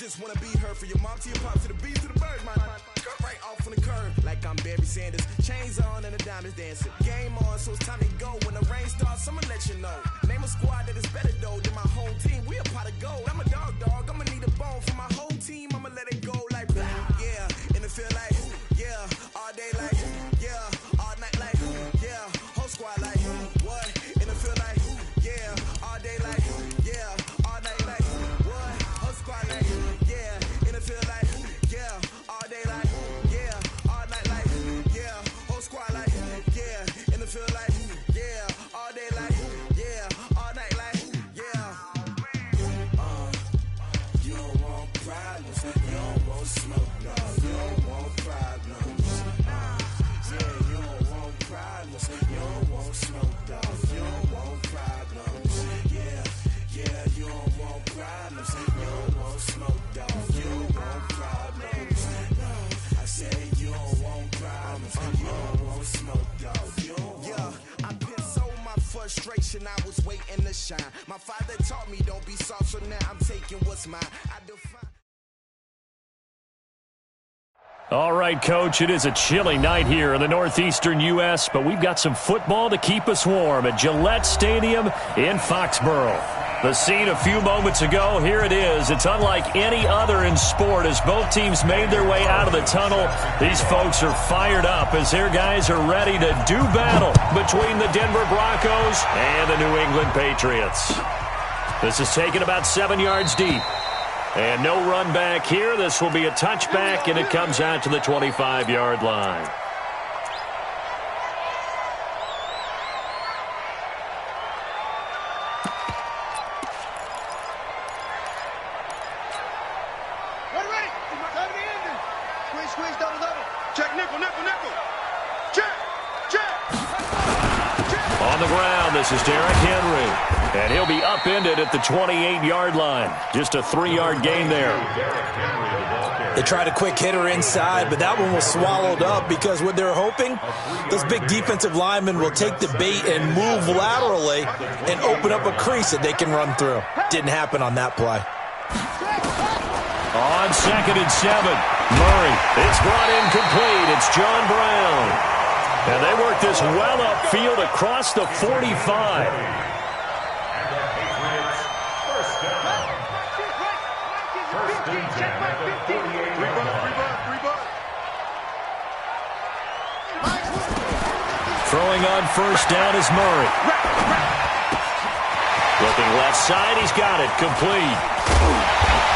just wanna be heard. For your mom to your pop to the beat to the bird, man. Cut right off on the curb, like I'm Barry Sanders. Chains on and the diamonds dancing. Game on, so it's time to go. When the rain starts, I'ma let you know. Name a squad that is better though than my home team. We a pot of gold. I'm a dog. I'ma need a bone for my whole team. I'ma let it go like yeah, and it feel like yeah, all day like yeah, all night like yeah, whole squad like what, and it feel like yeah, all day like yeah, all night like what, whole squad like yeah, and it feel like yeah, all day like yeah, all night like yeah, whole squad like yeah, and it feel like yeah, all day like yeah, all night like yeah. You don't want problems, you don't want smoke, no, you don't want problems. Yeah, you don't want problems, you don't want smoke, dog, you don't want problems. Yeah, you don't want problems, you don't want smoke, dog, you don't want problems. No, I said you don't want problems, you don't want smoke, dog, you don't want. Yeah, I've been so my frustration, I was waiting to shine. My father taught me don't be soft, so now I'm taking what's mine. I define. All right, Coach, it is a chilly night here in the northeastern U.S., but we've got some football to keep us warm at Gillette Stadium in Foxborough. The scene a few moments ago, here it is. It's unlike any other in sport as both teams made their way out of the tunnel. These folks are fired up as their guys are ready to do battle between the Denver Broncos and the New England Patriots. This is taken about 7 yards deep. And no run back here. This will be a touchback, and it comes out to the 25-yard line. Squeeze, double. Check, nickel. Check. On the ground, this is Derrick Henry. And he'll be upended at the 28-yard line. Just a 3-yard gain there. They tried a quick hitter inside, but that one was swallowed up because what they're hoping, those big defensive linemen will take the bait and move laterally and open up a crease that they can run through. Didn't happen on that play. On 2nd and 7, Murray. It's brought in complete. It's John Brown. And they work this well upfield across the 45. Throwing on first down is Murray. Looking left side, he's got it, complete.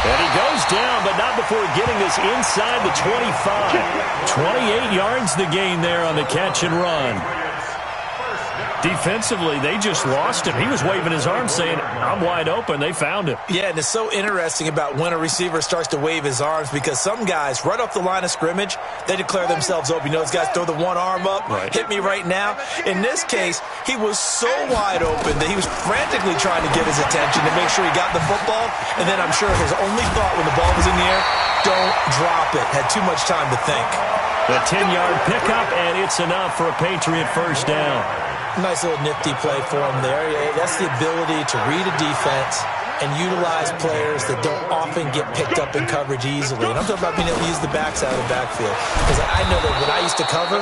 And he goes down, but not before getting this inside the 25. 28 yards the gain there on the catch and run. Defensively, they just lost him. He was waving his arms saying, I'm wide open. They found him. Yeah, and it's so interesting about when a receiver starts to wave his arms because some guys, right off the line of scrimmage, they declare themselves open. You know, those guys throw the one arm up, hit me right now. In this case, he was so wide open that he was frantically trying to get his attention to make sure he got the football. And then I'm sure his only thought when the ball was in the air, don't drop it. Had too much time to think. The 10-yard pickup, and it's enough for a Patriot first down. Nice little nifty play for him there. That's the ability to read a defense and utilize players that don't often get picked up in coverage easily. And I'm talking about being able to use the backs out of the backfield. Because I know that when I used to cover,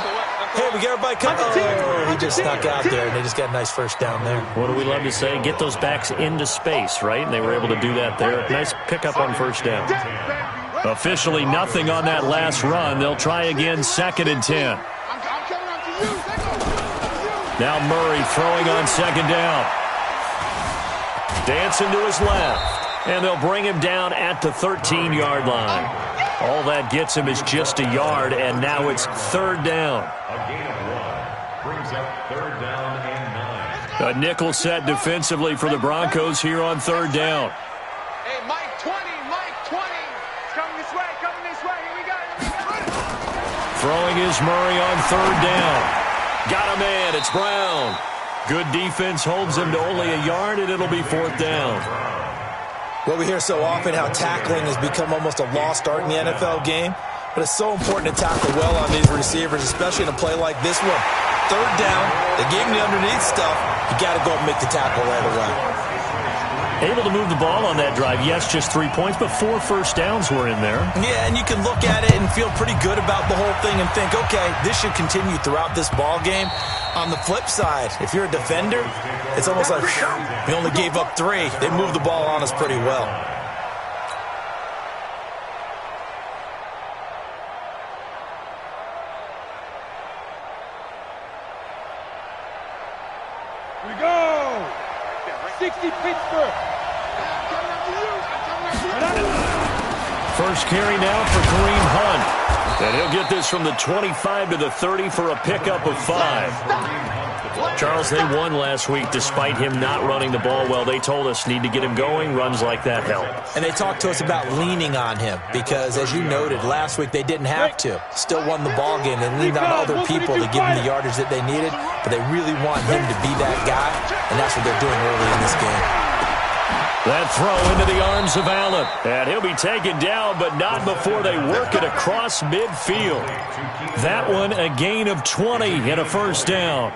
hey, we got everybody covered. Oh, he just snuck out there, and they just got a nice first down there. What do we love to say? Get those backs into space, right? And they were able to do that there. Nice pickup on first down. Officially nothing on that last run. They'll try again, 2nd and 10. Now Murray throwing on 2nd down. Dancing to his left. And they'll bring him down at the 13-yard line. All that gets him is just a yard, and now it's 3rd down. A gain of 1 brings up 3rd down and 9. A nickel set defensively for the Broncos here on 3rd down. Hey, Mike 20. It's coming this way. Here we go. Throwing is Murray on 3rd down. Got a man, it's Brown. Good defense holds him to only a yard, and it'll be 4th down. Well, we hear so often how tackling has become almost a lost art in the NFL game, but it's so important to tackle well on these receivers, especially in a play like this one. 3rd down, they gave him the underneath stuff. You got to go and make the tackle right away. Able to move the ball on that drive. Yes, just 3 points, but 4 first downs were in there. Yeah, and you can look at it and feel pretty good about the whole thing and think, okay, this should continue throughout this ball game. On the flip side, if you're a defender, it's almost like, we only gave up 3. They moved the ball on us pretty well. We go! 60 Pittsburgh! First carry now for Kareem Hunt. And he'll get this from the 25 to the 30 for a pickup of 5. Charles, they won last week despite him not running the ball well. They told us need to get him going. Runs like that help. And they talked to us about leaning on him because, as you noted, last week they didn't have to. Still won the ball game. They leaned on other people to give them the yardage that they needed, but they really want him to be that guy, and that's what they're doing early in this game. That throw into the arms of Allen. And he'll be taken down, but not before they work it across midfield. That one a gain of 20 and a first down.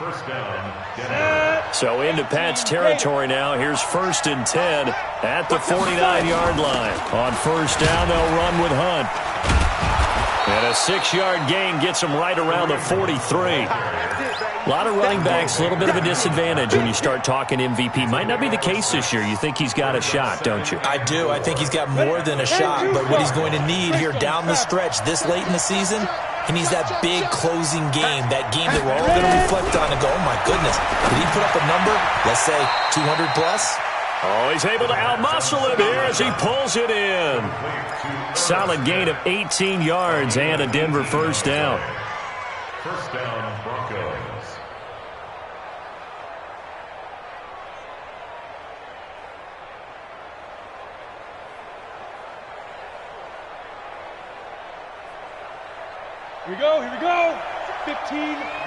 First down. So into Pat's territory now. Here's 1st and 10 at the 49-yard line. On first down, they'll run with Hunt. And a 6-yard gain gets him right around the 43. A lot of running backs, a little bit of a disadvantage when you start talking MVP. Might not be the case this year. You think he's got a shot, don't you? I do. I think he's got more than a shot. But what he's going to need here down the stretch this late in the season, he needs that big closing game, that game that we're all going to reflect on and go, oh, my goodness, did he put up a number, let's say 200 plus? Oh, he's able to outmuscle him here as he pulls it in. Solid gain of 18 yards and a Denver first down. First down, Broncos. Here we go, here we go. 15,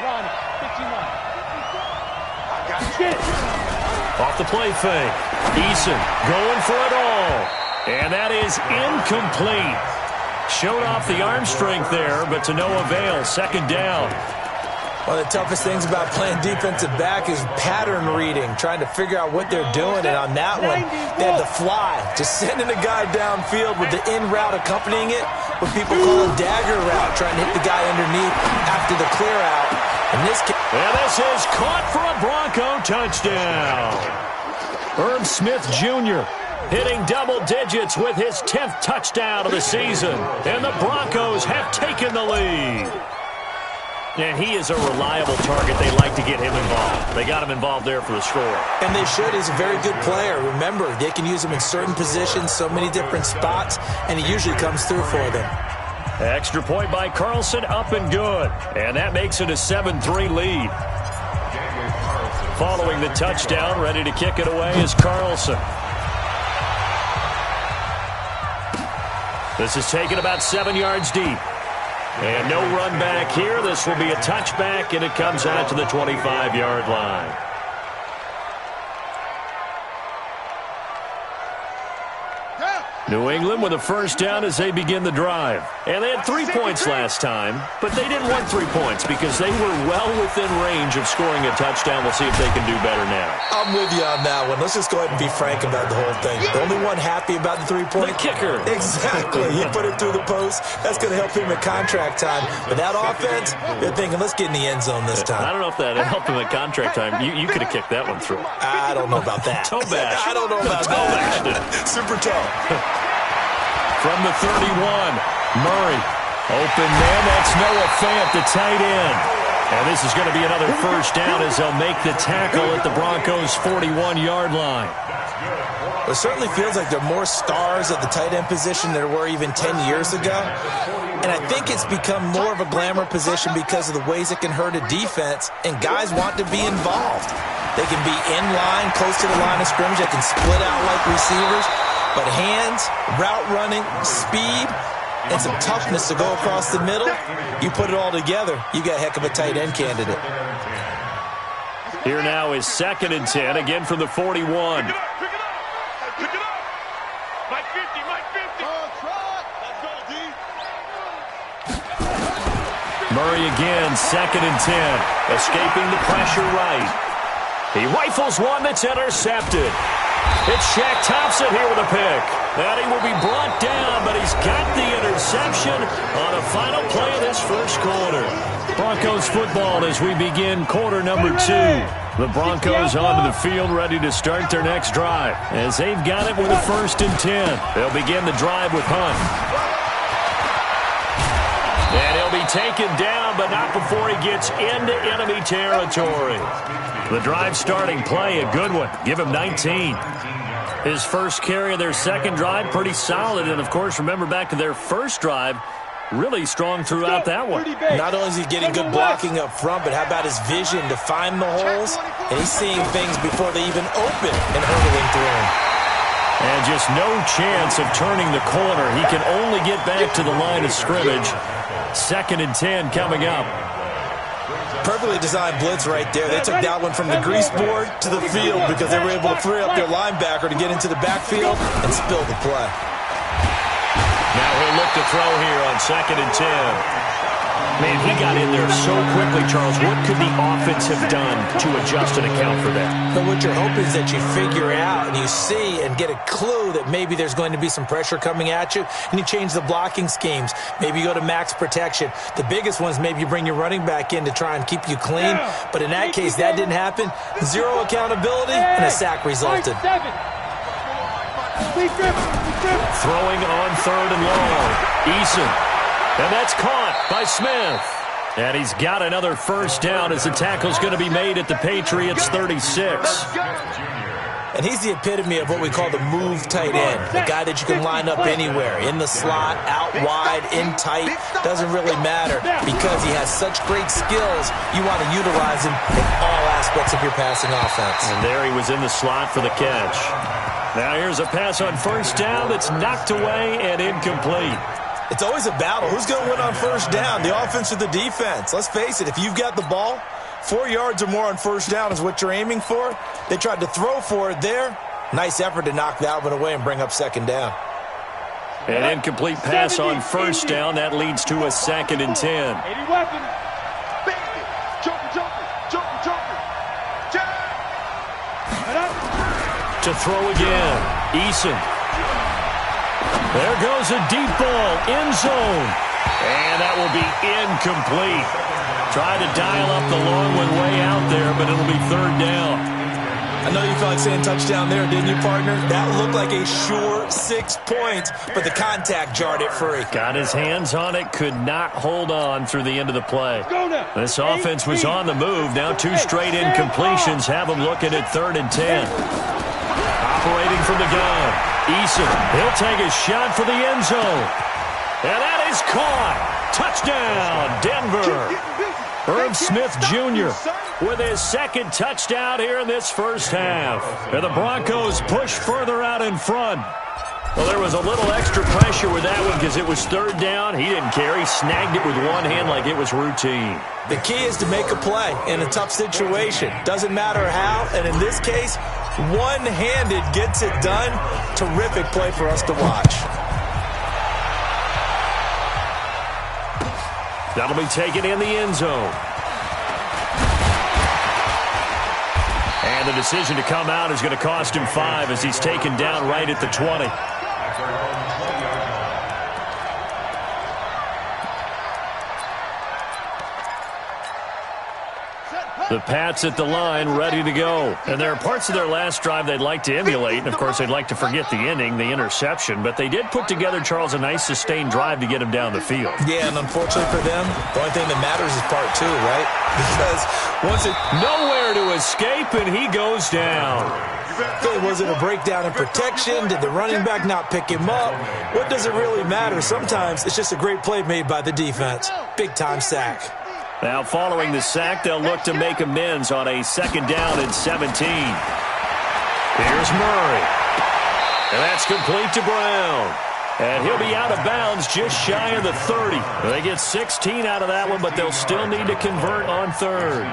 run. 15, run. Get it. Off the play fake. Eason going for it all. And that is incomplete. Showed off the arm strength there, but to no avail. Second down. One of the toughest things about playing defensive back is pattern reading, trying to figure out what they're doing. And on that one, they had to fly, just sending a guy downfield with the in route accompanying it, what people call a dagger route, trying to hit the guy underneath after the clear out. In this case, and this is caught for a Bronco touchdown. Herb Smith Jr. hitting double digits with his 10th touchdown of the season. And the Broncos have taken the lead. And he is a reliable target. They like to get him involved. They got him involved there for the score. And they should. He's a very good player. Remember, they can use him in certain positions, so many different spots, and he usually comes through for them. Extra point by Carlson, up and good. And that makes it a 7-3 lead. Following the touchdown, ready to kick it away is Carlson. This is taken about 7 yards deep. And no run back here. This will be a touchback, and it comes out to the 25-yard line. New England with a first down as they begin the drive. And they had 3 points last time, but they didn't want 3 points because they were well within range of scoring a touchdown. We'll see if they can do better now. I'm with you on that one. Let's just go ahead and be frank about the whole thing. The only one happy about the 3-point? The kicker. Exactly. He put it through the post. That's going to help him at contract time. But that offense, they're thinking, let's get in the end zone this time. I don't know if that helped him at contract time. You could have kicked that one through. I don't know about that. Toe bash. I don't know about that. Super toe. From the 31, Murray. Open man, that's Noah Fant, the tight end. And this is going to be another first down as they'll make the tackle at the Broncos' 41-yard line. It certainly feels like there are more stars at the tight end position than there were even 10 years ago. And I think it's become more of a glamour position because of the ways it can hurt a defense, and guys want to be involved. They can be in line, close to the line of scrimmage. They can split out like receivers. But hands, route running, speed, and some toughness to go across the middle, you put it all together, you got a heck of a tight end candidate. Here now is 2nd and 10, again from the 41. Pick it up. Mike 50, Mike 50. Let's go, D. Murray again, 2nd and 10. Escaping the pressure right. He rifles one that's intercepted. It's Shaq Thompson here with a pick. And he will be brought down, but he's got the interception on a final play of this first quarter. Broncos football as we begin quarter number 2. The Broncos onto the field ready to start their next drive as they've got it with a 1st and 10. They'll begin the drive with Hunt. And he'll be taken down, but not before he gets into enemy territory. The drive starting play, a good one. Give him 19. His first carry of their second drive, pretty solid. And, of course, remember back to their first drive, really strong throughout that one. Not only is he getting good blocking up front, but how about his vision to find the holes? And he's seeing things before they even open and hurdling through them. And just no chance of turning the corner. He can only get back to the line of scrimmage. 2nd and 10 coming up. Perfectly designed blitz right there. They took that one from the grease board to the field because they were able to free up their linebacker to get into the backfield and spill the play. Now he'll look to throw here on 2nd and 10. Man, he got in there so quickly, Charles. What could the offense have done to adjust and account for that? But what you're hoping is that you figure out and you see and get a clue that maybe there's going to be some pressure coming at you, and you change the blocking schemes. Maybe you go to max protection. The biggest one is maybe you bring your running back in to try and keep you clean. But in that case, that didn't happen. 0 accountability, and a sack resulted. Throwing on 3rd and long. Eason. And that's caught by Smith. And he's got another first down as the tackle's going to be made at the Patriots' 36. And he's the epitome of what we call the move tight end. The guy that you can line up anywhere. In the slot, out wide, in tight. Doesn't really matter because he has such great skills. You want to utilize him in all aspects of your passing offense. And there he was in the slot for the catch. Now here's a pass on first down that's knocked away and incomplete. It's always a battle. Who's going to win on first down, the offense or the defense? Let's face it, if you've got the ball, 4 yards or more on first down is what you're aiming for. They tried to throw for it there. Nice effort to knock that one away and bring up 2nd down. An incomplete pass on first down. That leads to a 2nd and 10. To throw again. Eason. There goes a deep ball, end zone. And that will be incomplete. Tried to dial up the long one way out there, but it'll be 3rd down. I know you felt like saying touchdown there, didn't you, partner? That looked like a sure 6 points, but the contact jarred it free. Got his hands on it, could not hold on through the end of the play. This offense was on the move. Now 2 straight incompletions have them looking at 3rd and 10. Operating from the gun. Eason, he'll take a shot for the end zone. And that is caught. Touchdown, Denver. Irv Smith Jr. with his 2nd touchdown here in this first half. And the Broncos push further out in front. Well, there was a little extra pressure with that one because it was 3rd down. He didn't care. He snagged it with one hand like it was routine. The key is to make a play in a tough situation. Doesn't matter how, and in this case, one-handed gets it done. Terrific play for us to watch. That'll be taken in the end zone. And the decision to come out is going to cost him 5 as he's taken down right at the 20. The Pats at the line, ready to go. And there are parts of their last drive they'd like to emulate. And, of course, they'd like to forget the ending, the interception. But they did put together, Charles, a nice sustained drive to get him down the field. Yeah, and unfortunately for them, the only thing that matters is part 2, right? Because once it... Nowhere to escape, and he goes down. Was it a breakdown in protection? Did the running back not pick him up? What does it really matter? Sometimes it's just a great play made by the defense. Big-time sack. Now, following the sack, they'll look to make amends on a 2nd down and 17. Here's Murray. And that's complete to Brown. And he'll be out of bounds just shy of the 30. They get 16 out of that one, but they'll still need to convert on 3rd.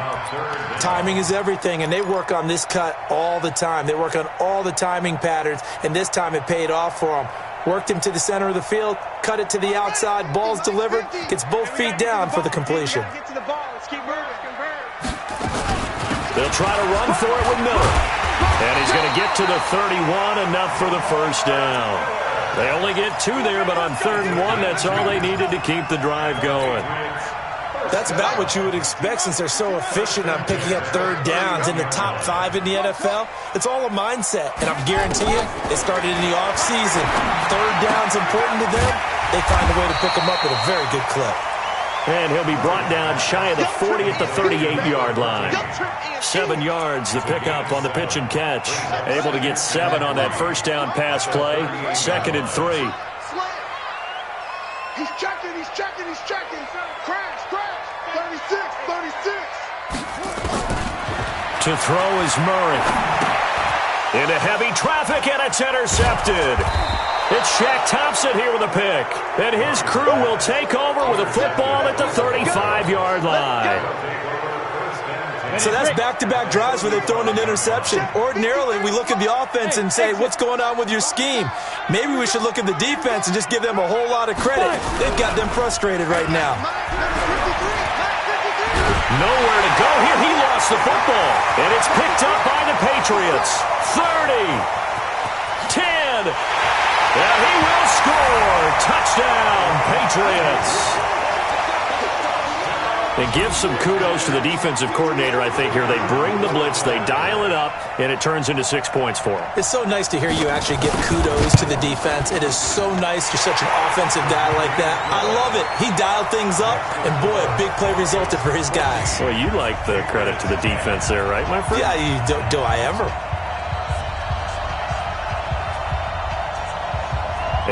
Timing is everything, and they work on this cut all the time. They work on all the timing patterns, and this time it paid off for them. Worked him to the center of the field, cut it to the outside, ball's delivered, gets both feet down for the completion. They'll try to run for it with Miller. And he's going to get to the 31, enough for the first down. They only get 2 there, but on 3rd and 1, that's all they needed to keep the drive going. That's about what you would expect since they're so efficient on picking up 3rd downs in the top 5 in the NFL. It's all a mindset, and I'm guarantee you, it started in the offseason. 3rd down's important to them. They find a way to pick them up at a very good clip. And he'll be brought down shy of the 40 at the 38-yard line. 7 yards the pickup on the pitch and catch. Able to get 7 on that first down pass play. 2nd and 3. He's checking, he's checking, he's checking. Crash, crash. 36, 36. To throw is Murray. Into heavy traffic, and it's intercepted. It's Shaq Thompson here with a pick. And his crew will take over with a football at the 35-yard line. So that's back-to-back drives where they've thrown an interception. Ordinarily, we look at the offense and say, what's going on with your scheme? Maybe we should look at the defense and just give them a whole lot of credit. They've got them frustrated right now. Nowhere to go here. He lost the football. And it's picked up by the Patriots. 30. 10. And he will score. Touchdown, Patriots. It gives some kudos to the defensive coordinator, I think, here. They bring the blitz, they dial it up, and it turns into 6 points for them. It's so nice to hear you actually give kudos to the defense. It is so nice you're such an offensive guy like that. I love it. He dialed things up, and boy, a big play resulted for his guys. Well, you like the credit to the defense there, right, my friend? Yeah, do I ever?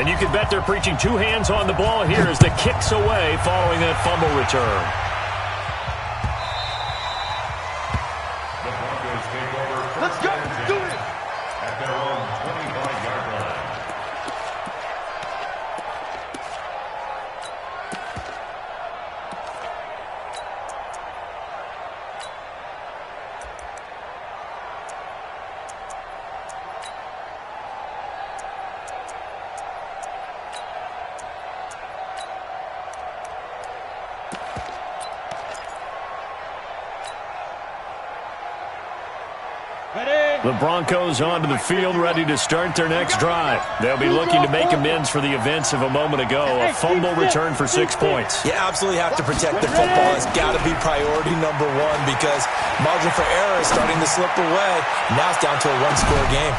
And you can bet they're preaching 2 hands on the ball here as the kick's away following that fumble return. Let's go. Do it. At their own 25-yard line. The Broncos onto the field, ready to start their next drive. They'll be looking to make amends for the events of a moment ago. A fumble return for 6 points. You absolutely have to protect the football. It's got to be priority number 1 because margin for error is starting to slip away. Now it's down to a 1-score game.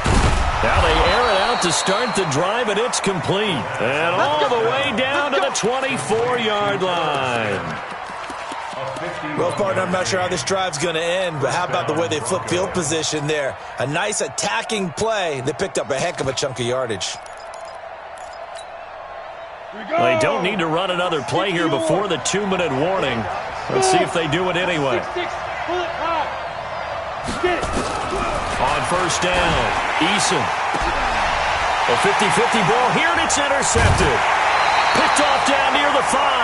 Now they air it out to start the drive, and it's complete. And all the way down to the 24-yard line. Well, partner, I'm not sure how this drive's going to end, but how about the way they flip field position there? A nice attacking play. They picked up a heck of a chunk of yardage. They don't need to run another play here before the 2-minute warning. Let's see if they do it anyway. On first down, Eason. A 50-50 ball here, and it's intercepted. Picked off down near the 5.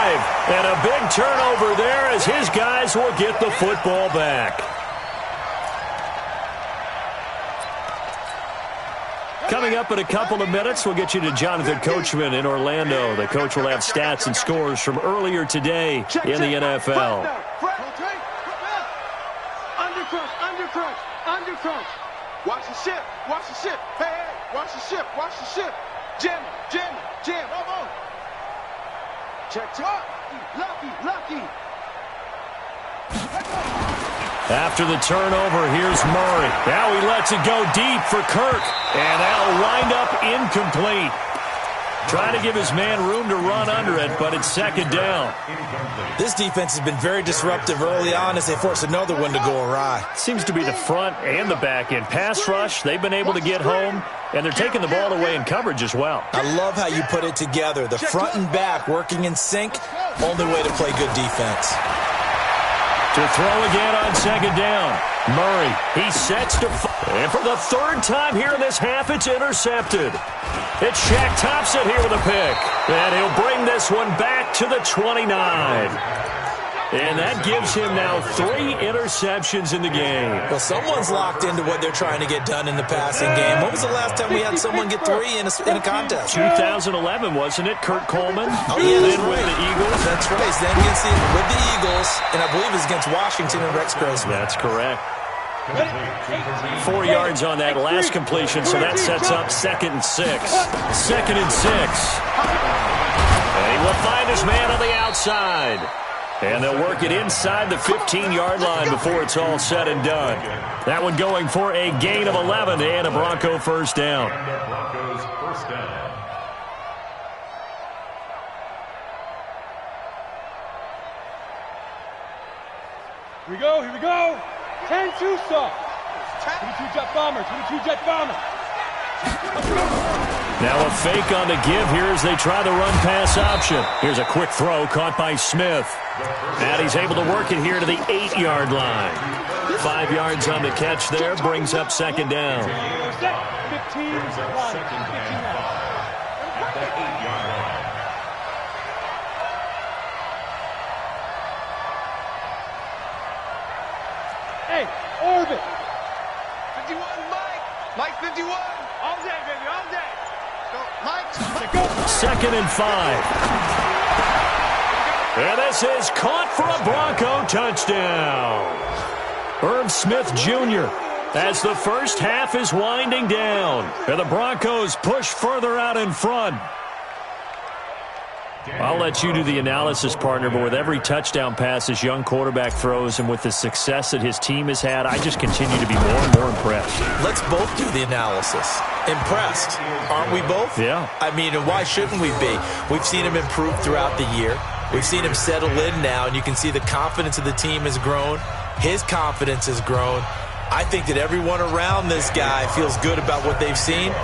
And a big turnover there as his guys will get the football back. Coming up in a couple of minutes, we'll get you to Jonathan Coachman in Orlando. The coach will have stats and scores from earlier today in the NFL. Undercrunch. Watch the ship. Watch the ship. Hey, watch the ship. Watch the ship. Jam. Come on. Check. Lucky. After the turnover, here's Murray. Now he lets it go deep for Kirk. And that'll wind up incomplete. Trying to give his man room to run under it, but it's 2nd down. This defense has been very disruptive early on as they force another one to go awry. Seems to be the front and the back end. Pass rush, they've been able to get home, and they're taking the ball away in coverage as well. I love how you put it together. The front and back working in sync, only way to play good defense. To throw again on 2nd down. Murray, he sets to and for the 3rd time here in this half, it's intercepted. It's Shaq Thompson here with a pick. And he'll bring this one back to the 29. And that gives him now 3 interceptions in the game. Well, someone's locked into what they're trying to get done in the passing game. When was the last time we had someone get 3 in a contest? 2011, wasn't it? Kurt Coleman. Oh, yeah, that's then right. With the Eagles. That's right. Then with the Eagles, and I believe it's against Washington and Rex Grossman. That's correct. 4 yards on that last completion, so that sets up 2nd and 6. 2nd and 6. And he will find his man on the outside. And they'll work it inside the 15-yard line before it's all said and done. That one going for a gain of 11 and a Bronco first down. Broncos first down. Here we go, here we go. 10-2 soft. 22 jet bomber, 22 jet bomber. Now a fake on the give here as they try the run-pass option. Here's a quick throw caught by Smith. And he's able to work it here to the 8-yard line. 5 yards on the catch there, brings up 2nd down. 15, Brings up 2nd and 5 at the 8-yard line. Hey, orbit. 51, Mike. Mike 51. All day, baby, all day. Go, Mike. Go. 2nd and 5. And this is caught for a Bronco touchdown. Irv Smith Jr. as the first half is winding down. And the Broncos push further out in front. I'll let you do the analysis, partner, but with every touchdown pass this young quarterback throws and with the success that his team has had, I just continue to be more and more impressed. Let's both do the analysis. Impressed. Aren't we both? Yeah. I mean, and why shouldn't we be? We've seen him improve throughout the year. We've seen him settle in now, and you can see the confidence of the team has grown. His confidence has grown. I think that everyone around this guy feels good about what they've seen.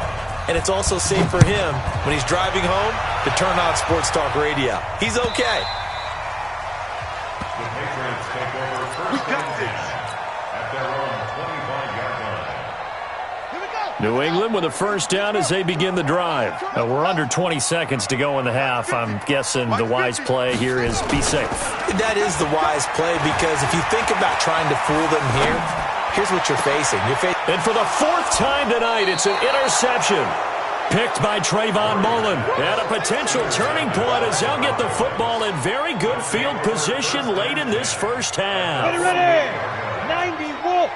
And it's also safe for him when he's driving home to turn on Sports Talk Radio. He's okay. The Patriots take over first and 10 at their own 25-yard line. Here we go. New England with a first down as they begin the drive. We're under 20 seconds to go in the half. I'm guessing the wise play here is be safe. That is the wise play because if you think about trying to fool them here, here's what you're facing. And for the 4th time tonight, it's an interception. Picked by Trayvon Mullen. And a potential turning point as they'll get the football in very good field position late in this first half. Ready. 90 Wolf.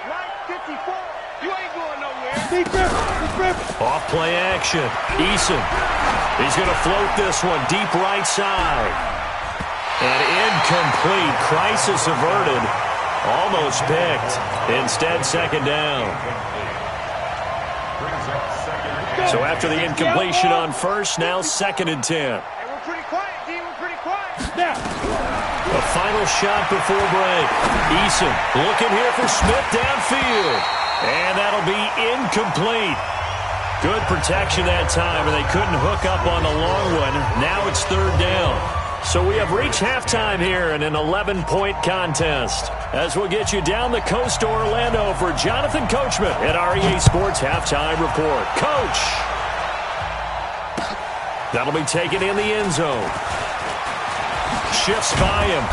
Right 54. You ain't going nowhere. Deep rip. Off play action. Eason. He's going to float this one deep right side. And incomplete. Crisis averted. Almost picked. Instead, 2nd down. Brings up 2nd and So after the incompletion on first, now 2nd and 10. Hey, we're pretty quiet, D. We're pretty quiet. Snap. A final shot before break. Eason looking here for Smith downfield. And that'll be incomplete. Good protection that time, and they couldn't hook up on the long one. Now it's 3rd down. So we have reached halftime here in an 11-point contest. As we'll get you down the coast to Orlando for Jonathan Coachman at REA Sports Halftime Report. Coach! That'll be taken in the end zone. Shifts by him.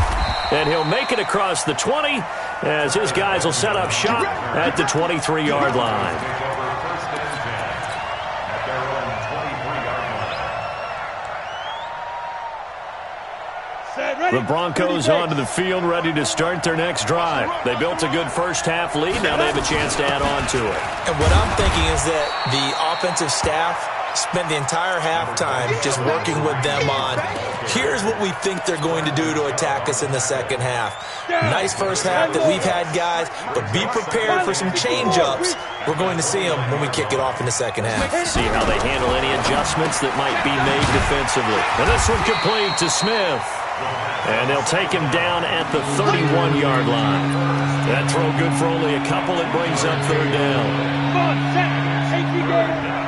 And he'll make it across the 20 as his guys will set up shop at the 23-yard line. take over first and 10 at their own 23-yard line. Set, ready. The Broncos onto the field, ready to start their next drive. They built a good first-half lead. Now they have a chance to add on to it. And what I'm thinking is that the offensive staff spent the entire halftime just working with them on, here's what we think they're going to do to attack us in the second half. Nice first half that we've had, guys, but be prepared for some change-ups. We're going to see them when we kick it off in the second half. See how they handle any adjustments that might be made defensively. And this one complete to Smith. And they'll take him down at the 31-yard line. That throw good for only a couple. It brings up 3rd down. Come on, set. Safety game.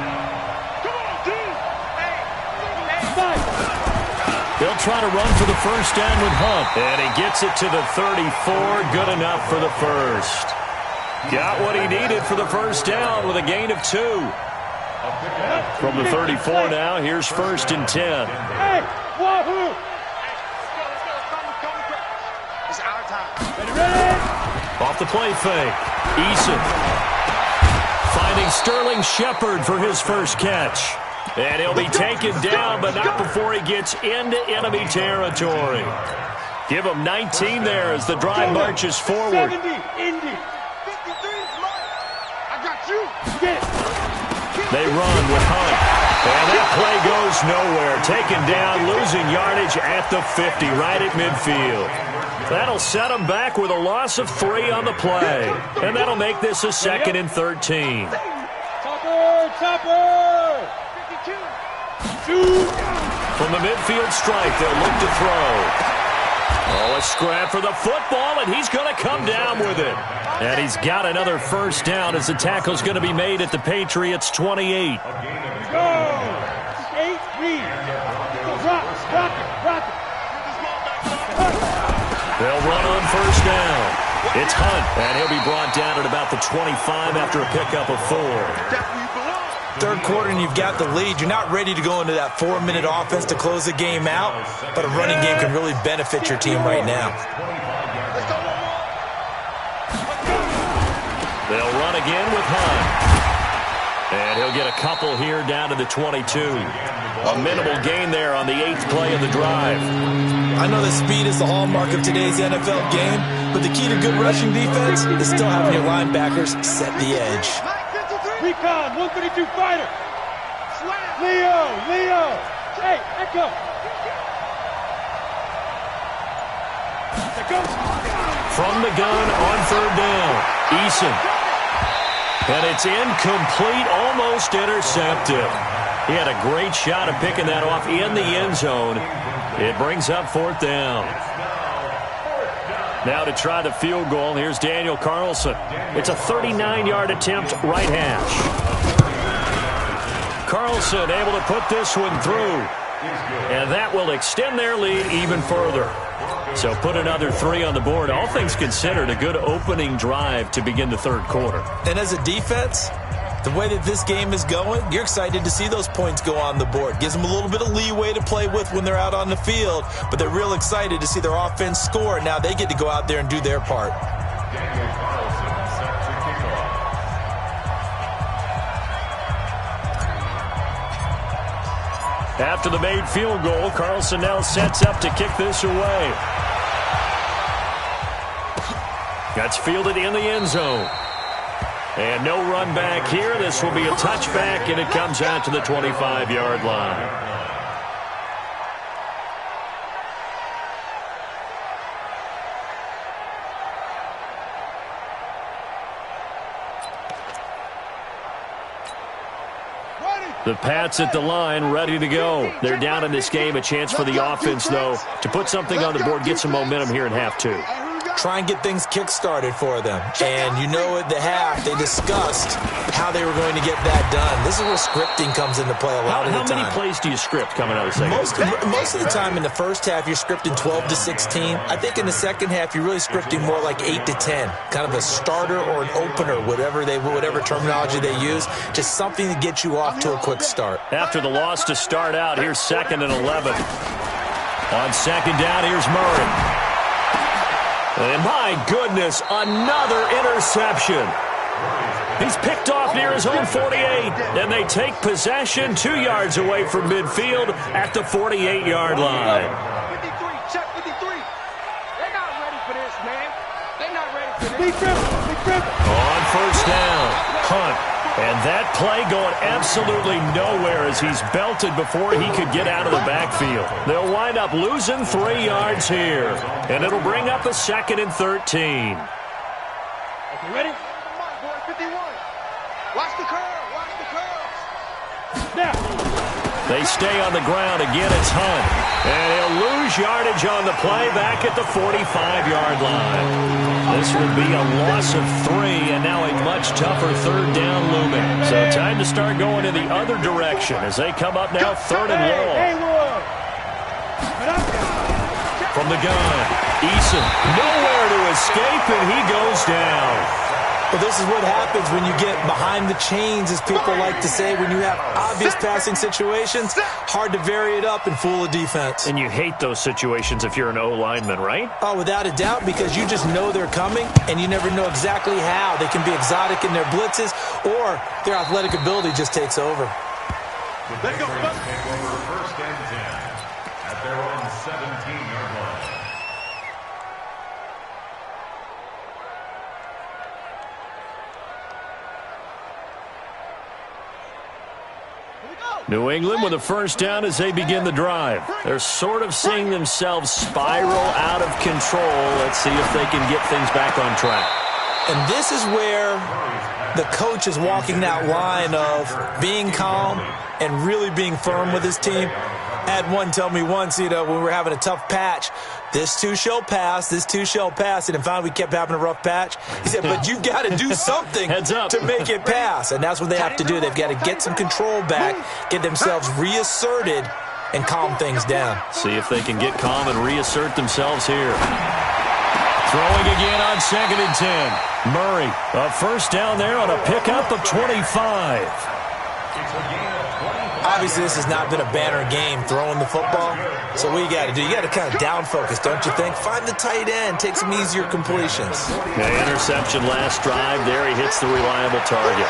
They'll try to run for the first down with Hunt. And he gets it to the 34. Good enough for the first. Got what he needed for the first down with a gain of 2. From the 34 now, here's 1st and 10. Hey, wahoo! It's our time. Ready? Off the play fake. Eason finding Sterling Shepard for his first catch. And he'll be taken down, but not before he gets into enemy territory. Give him 19 there as the drive marches forward. 70, Indy. They run with Hunt. And that play goes nowhere. Taken down, losing yardage at the 50, right at midfield. That'll set them back with a loss of 3 on the play. And that'll make this a 2nd and 13. Topper! 52! From the midfield stripe, they'll look to throw. Oh, a scrap for the football, and he's going to come down with it. And he's got another first down as the tackle's going to be made at the Patriots' 28. Go! 8, read. Rock it. They'll run on first down. It's Hunt, and he'll be brought down at about the 25 after a pickup of 4. Third quarter and you've got the lead. You're not ready to go into that 4-minute offense to close the game out, but a running game can really benefit your team right now. They'll run again with Hunt. And he'll get a couple here down to the 22. A minimal gain there on the 8th play of the drive. I know that speed is the hallmark of today's NFL game, but the key to good rushing defense is still having your linebackers set the edge. Recon, 132 fighter. Leo. Hey, Echo. From the gun on 3rd down, Eason. And it's incomplete, almost intercepted. He had a great shot at picking that off in the end zone. It brings up 4th down. Now to try the field goal, here's Daniel Carlson. It's a 39-yard attempt, right hash. Carlson able to put this one through. And that will extend their lead even further. So put another 3 on the board. All things considered, a good opening drive to begin the 3rd quarter. And as a defense, the way that this game is going, you're excited to see those points go on the board. Gives them a little bit of leeway to play with when they're out on the field, but they're real excited to see their offense score. Now they get to go out there and do their part. Daniel Carlson set to kick off. After the made field goal, Carlson now sets up to kick this away. That's fielded in the end zone. And no run back here. This will be a touchback, and it comes out to the 25-yard line. The Pats at the line, ready to go. They're down in this game. A chance for the offense, though, to put something on the board, get some momentum here in half 2. Try and get things kick-started for them. And you know at the half, they discussed how they were going to get that done. This is where scripting comes into play a lot of the time. How many plays do you script coming out of the second? Most of the time in the first half, you're scripting 12 to 16. I think in the second half, you're really scripting more like 8 to 10. Kind of a starter or an opener, whatever terminology they use. Just something to get you off to a quick start. After the loss to start out, here's 2nd and 11. On 2nd down, here's Murray. And my goodness, another interception. He's picked off near his own 48, and they take possession 2 yards away from midfield at the 48-yard line. 53, check 53. They're not ready for this, man. They're not ready for this. On first down, Hunt. And that play going absolutely nowhere as he's belted before he could get out of the backfield. They'll wind up losing 3 yards here. And it'll bring up a 2nd and 13. Okay, ready? Come on, boy, 51. Watch the curve. Watch the curve. Now. They stay on the ground. Again, it's Hunt. And he'll lose yardage on the play back at the 45-yard line. This will be a loss of 3, and now a much tougher 3rd down looming. So time to start going in the other direction as they come up now 3rd and long. From the gun, Eason nowhere to escape, and he goes down. Well, this is what happens when you get behind the chains, as people like to say. When you have obvious passing situations, hard to vary it up and fool a defense. And you hate those situations if you're an O-lineman, right? Oh, without a doubt, because you just know they're coming, and you never know exactly how. They can be exotic in their blitzes, or their athletic ability just takes over. They go take over 1st and 10 at their own 17-yard line. New England with a first down as they begin the drive. They're sort of seeing themselves spiral out of control. Let's see if they can get things back on track. And this is where the coach is walking that line of being calm and really being firm with his team. I had one tell me once, when we were having a tough patch, this too shall pass, this too shall pass. And finally we kept having a rough patch. He said, but you've got to do something to make it pass. And that's what they have to do. They've got to get some control back, get themselves reasserted, and calm things down. See if they can get calm and reassert themselves here. Throwing again on 2nd and 10. Murray, a first down there on a pickup of 25. Obviously, this has not been a banner game throwing the football. So what you got to do, you got to kind of down focus, don't you think? Find the tight end, take some easier completions. Yeah, interception last drive there. He hits the reliable target.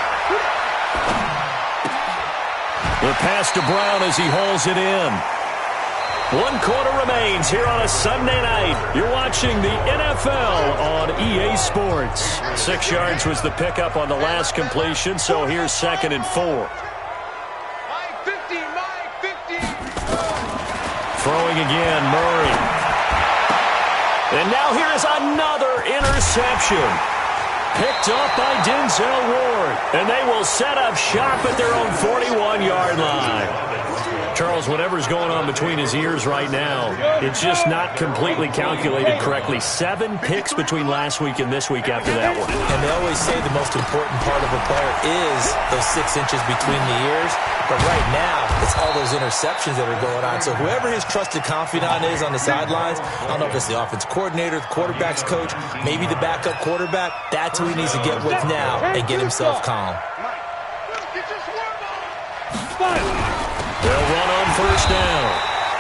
The pass to Brown as he hauls it in. 1 quarter remains here on a Sunday night. You're watching the NFL on EA Sports. 6 yards was the pickup on the last completion, so here's 2nd and 4. Throwing again, Murray. And now here is another interception. Picked up by Denzel Ward. And they will set up shop at their own 41-yard line. Charles, whatever's going on between his ears right now, it's just not completely calculated correctly. 7 picks between last week and this week after that one. And they always say the most important part of a player is those 6 inches between the ears. But right now, it's all those interceptions that are going on. So whoever his trusted confidant is on the sidelines, I don't know if it's the offense coordinator, the quarterback's coach, maybe the backup quarterback, that's who he needs to get with now and get himself calm. They'll run on first down.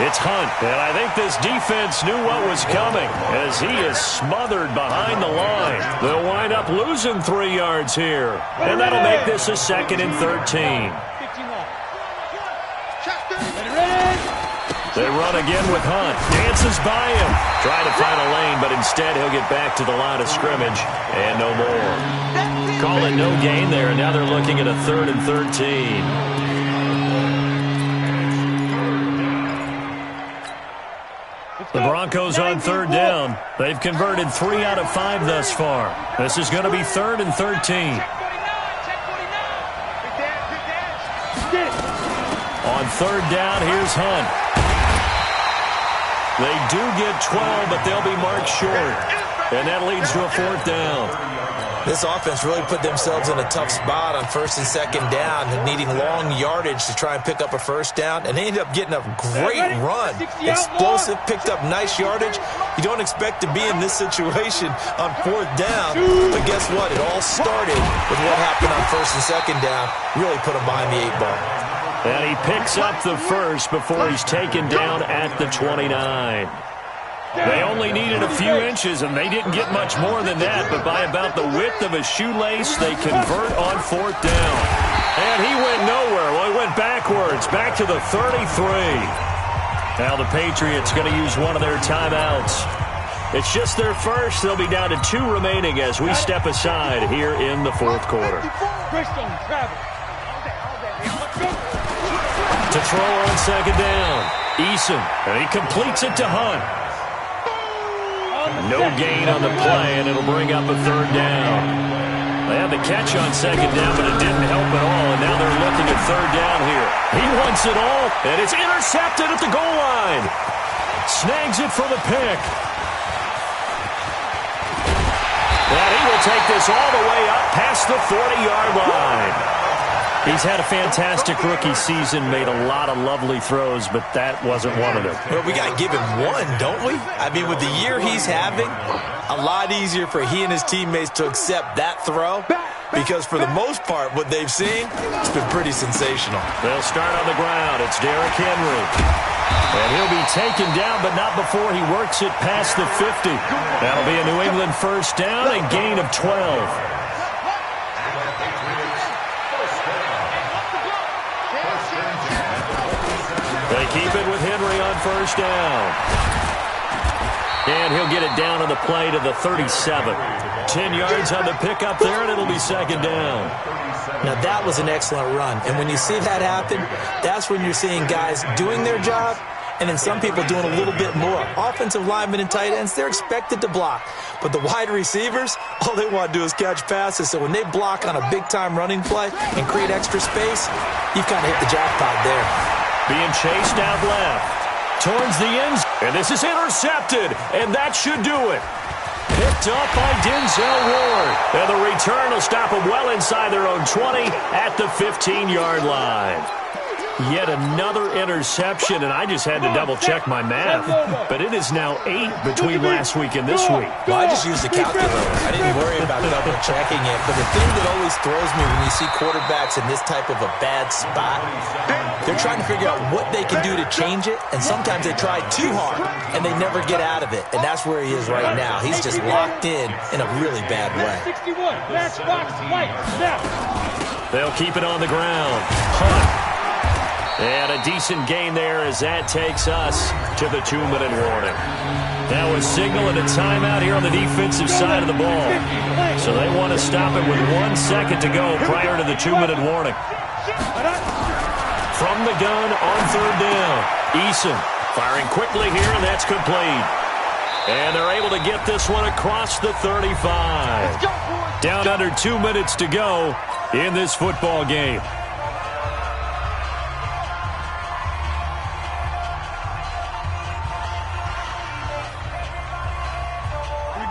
It's Hunt, and I think this defense knew what was coming as he is smothered behind the line. They'll wind up losing 3 yards here, and that'll make this a 2nd and 13. They run again with Hunt. Dances by him. Trying to find a lane, but instead he'll get back to the line of scrimmage and no more. Call it no gain there, and now they're looking at a 3rd and 13. The Broncos on 3rd down. They've converted 3 out of 5 thus far. This is going to be 3rd and 13. On 3rd down, here's Hunt. They do get 12, but they'll be marked short. And that leads to a 4th down. This offense really put themselves in a tough spot on 1st and 2nd down, needing long yardage to try and pick up a first down, and they ended up getting a great run. Explosive, picked up nice yardage. You don't expect to be in this situation on 4th down, but guess what? It all started with what happened on 1st and 2nd down. Really put them behind the 8 ball. And he picks up the first before he's taken down at the 29. They only needed a few inches, and they didn't get much more than that. But by about the width of a shoelace, they convert on 4th down. And he went nowhere. Well, he went backwards, back to the 33. Now the Patriots going to use one of their timeouts. It's just their first. They'll be down to 2 remaining as we step aside here in the 4th quarter. To throw on 2nd down. Eason, and he completes it to Hunt. No gain on the play, and it'll bring up a 3rd down. They had the catch on 2nd down, but it didn't help at all, and now they're looking at 3rd down here. He wants it all, and it's intercepted at the goal line. Snags it for the pick. And he will take this all the way up past the 40-yard line. He's had a fantastic rookie season, made a lot of lovely throws, but that wasn't one of them. Well, we got to give him one, don't we? I mean, with the year he's having, a lot easier for he and his teammates to accept that throw because for the most part, what they've seen, it's been pretty sensational. They'll start on the ground. It's Derrick Henry. And he'll be taken down, but not before he works it past the 50. That'll be a New England first down, a gain of 12. They keep it with Henry on first down. And he'll get it down on the play to the 37. 10 yards on the pickup there, and it'll be second down. Now, that was an excellent run. And when you see that happen, that's when you're seeing guys doing their job and then some people doing a little bit more. Offensive linemen and tight ends, they're expected to block. But the wide receivers, all they want to do is catch passes. So when they block on a big-time running play and create extra space, you've kind of hit the jackpot there. Being chased out left. Towards the end. And this is intercepted. And that should do it. Picked up by Denzel Ward. And the return will stop them well inside their own 20 at the 15-yard line. Yet another interception, and I just had to double-check my math. But it is now 8 between last week and this week. Well, I just used the calculator. I didn't worry about double-checking it. But the thing that always throws me when you see quarterbacks in this type of a bad spot, they're trying to figure out what they can do to change it, and sometimes they try too hard, and they never get out of it. And that's where he is right now. He's just locked in a really bad way. 61, last box, light, snap. They'll keep it on the ground. Hunt. And a decent gain there as that takes us to the 2-minute warning. That was signal and a timeout here on the defensive side of the ball. So they want to stop it with 1 second to go prior to the 2-minute warning. From the gun on third down. Eason firing quickly here, and that's complete. And they're able to get this one across the 35. Down under 2 minutes to go in this football game.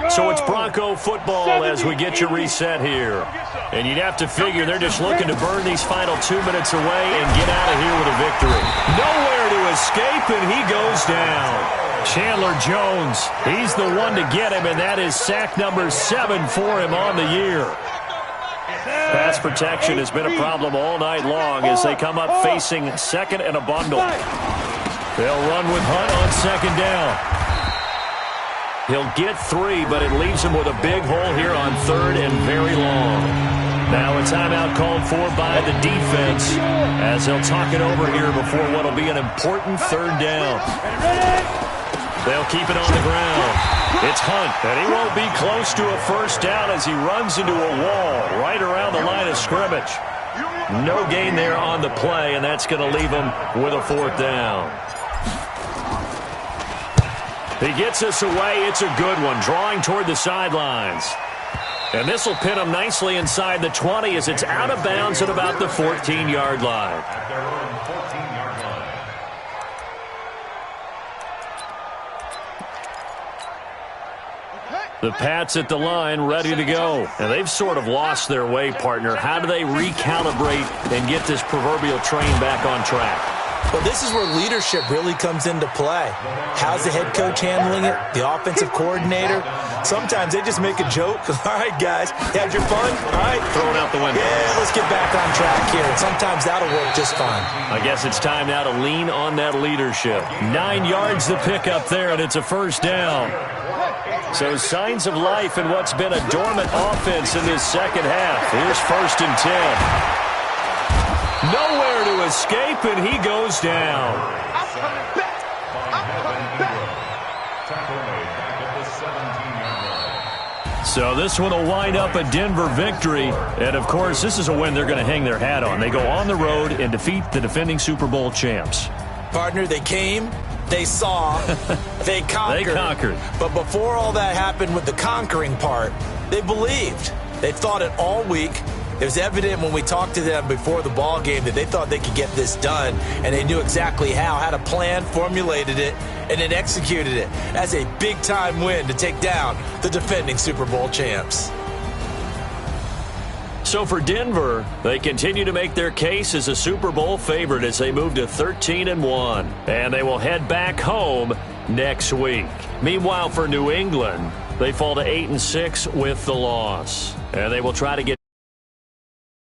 So it's Bronco football as we get you reset here. And you'd have to figure they're just looking to burn these final 2 minutes away and get out of here with a victory. Nowhere to escape, and he goes down. Chandler Jones, he's the one to get him, and that is sack number 7 for him on the year. Pass protection has been a problem all night long as they come up facing second and a bundle. They'll run with Hunt on second down. He'll get 3, but it leaves him with a big hole here on third and very long. Now a timeout called for by the defense as they'll talk it over here before what will be an important third down. They'll keep it on the ground. It's Hunt, and he won't be close to a first down as he runs into a wall right around the line of scrimmage. No gain there on the play, and that's going to leave him with a fourth down. He gets us away. It's a good one, drawing toward the sidelines. And this will pin him nicely inside the 20 as it's out of bounds at about the 14-yard line. At their own 14-yard line. The Pats at the line, ready to go. And they've sort of lost their way, partner. How do they recalibrate and get this proverbial train back on track? Well, this is where leadership really comes into play. How's the head coach handling it? The offensive coordinator? Sometimes they just make a joke. All right, guys, had your fun? All right. Throw it out the window. Yeah, let's get back on track here. And sometimes that'll work just fine. I guess it's time now to lean on that leadership. 9 yards to pick up there, and it's a first down. So signs of life in what's been a dormant offense in this second half. Here's 1st and 10. Nowhere to escape, and he goes down. I'm coming back. I'm coming back. Tackle made back at the 17-yard line. So this one will wind up a Denver victory. And, of course, this is a win they're going to hang their hat on. They go on the road and defeat the defending Super Bowl champs. Partner, they came, they saw, they conquered. They conquered. But before all that happened with the conquering part, they believed. They thought it all week. It was evident when we talked to them before the ball game that they thought they could get this done, and they knew exactly how, had a plan, formulated it, and then executed it. That's a big-time win to take down the defending Super Bowl champs. So for Denver, they continue to make their case as a Super Bowl favorite as they move to 13-1, and they will head back home next week. Meanwhile, for New England, they fall to 8-6 with the loss, and they will try to get